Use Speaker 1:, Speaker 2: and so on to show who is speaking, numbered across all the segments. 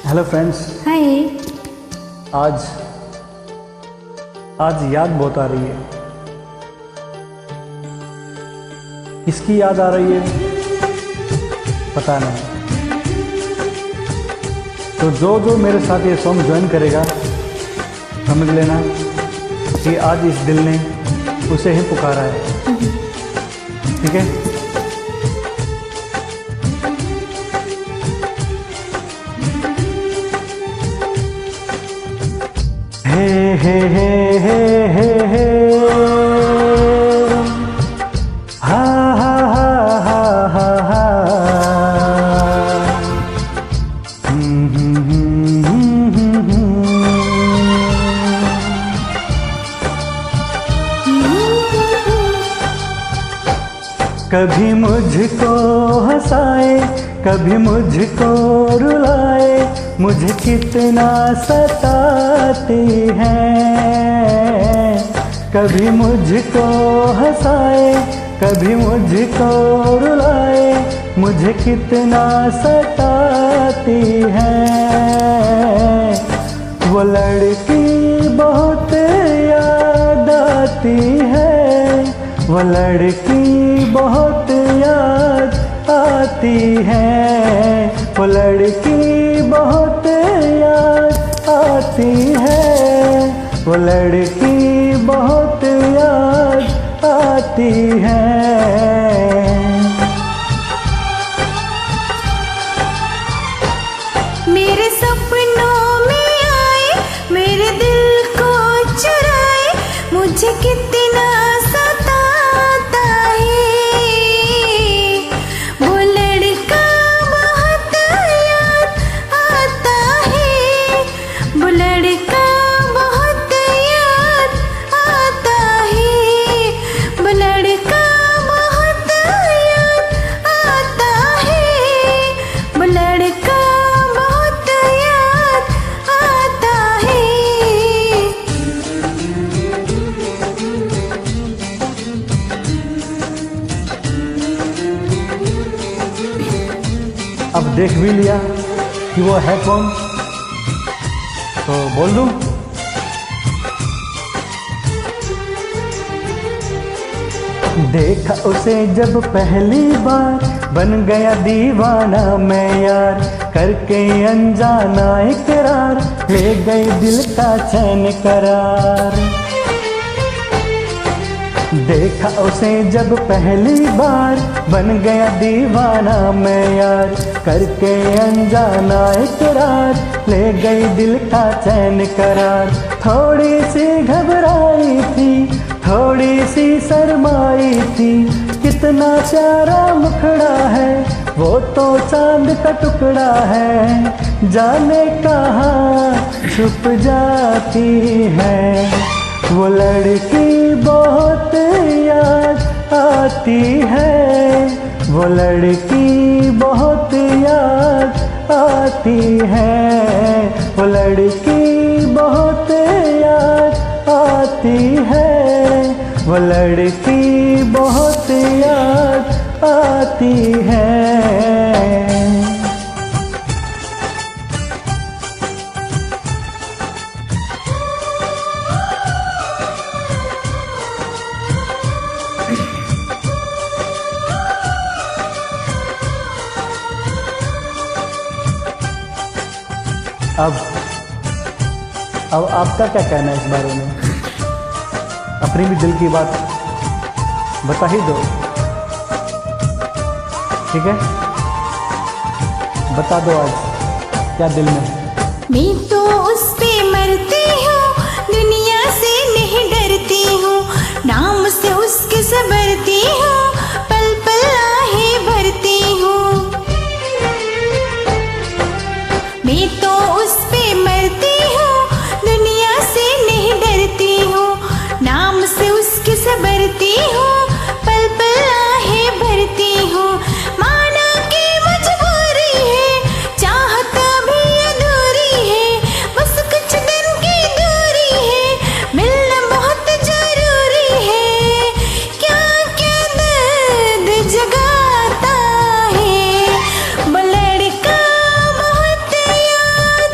Speaker 1: Hello friends.
Speaker 2: हाय।
Speaker 1: आज याद बहुत आ रही है। किसकी याद आ रही है पता नहीं। तो जो मेरे साथ ये सॉन्ग ज्वाइन करेगा समझ लेना कि आज इस दिल ने उसे ही पुकारा है। ठीक है। हे हा हा हा हा हा कभी मुझको हंसाए कभी मुझको रुलाए, मुझे कितना सताती हैं। कभी मुझको हंसाए कभी मुझको रुलाए, मुझे कितना सताती हैं। वो लड़की बहुत याद आती है, वो लड़की बहुत याद आती है, वो लड़की बहुत याद आती है, वो लड़की बहुत याद आती है।
Speaker 2: मेरे सपनों में आए, मेरे दिल को चुराए, मुझे कितना सताता है। वो लड़का बहुत याद आता है, वो लड़का बहुत याद आता है, वो लड़का बहुत याद आता है, वो लड़का बहुत याद आता है।
Speaker 1: अब देख भी लिया कि वो है कौन, तो बोल दूं। देखा उसे जब पहली बार, बन गया दीवाना मैं यार, करके अनजाना इकरार, ले गई दिल का चैन करार। देखा उसे जब पहली बार, बन गया दीवाना मैं यार, करके अनजाना इकरार, ले गई दिल का चैन करार। थोड़ी सी घबराई थी, थोड़ी सी शर्माई थी, कितना प्यारा मुखड़ा है, वो तो चांद का टुकड़ा है, जाने कहाँ छुप जाती है। वो लड़की बहुत याद आती है, वो लड़की बहुत याद आती है, वो लड़की बहुत याद आती है, वो लड़की बहुत याद आती है। अब आपका क्या कहना है इस बारे में? अपनी भी दिल की बात बता ही दो। ठीक है, बता दो आज क्या दिल में है।
Speaker 2: मैं तो उस पे मरती हूँ, दुनिया से नहीं डरती हूँ, नाम से उसके सबरती हूँ, पल पल आहें भरती हूँ। मैं तो उस पे मरती हूँ, दुनिया से नहीं डरती हूँ, नाम से उसके सबरती हूँ, पल पल आहें भरती हूँ। माना कि मजबूरी है, चाहत भी अधूरी है, बस कुछ दिन की दूरी है, मिलना बहुत जरूरी है। क्या क्या दर्द जगाता है, वो लड़का बहुत याद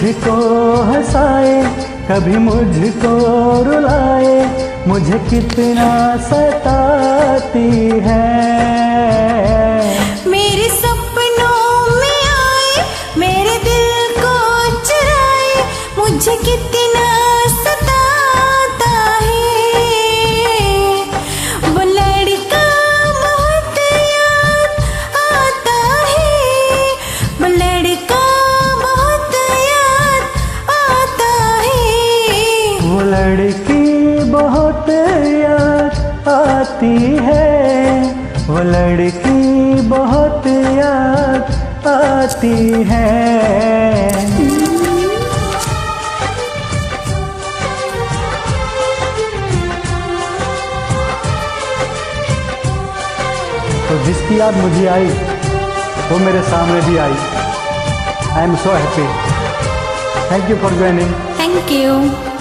Speaker 1: मुझको हंसाए, कभी मुझको रुलाए, मुझे कितना सताती है।
Speaker 2: मेरे सपनों में आए, मेरे दिल को चुराए, मुझे कितना सताता है। वो लड़का बहुत याद आता है, वो लड़का बहुत याद आता है।
Speaker 1: वो लड़की बहुत याद आती है, वो लड़की बहुत याद आती है। तो जिसकी याद मुझे आई वो मेरे सामने भी आई। I am so happy. Thank you for joining.
Speaker 2: Thank you.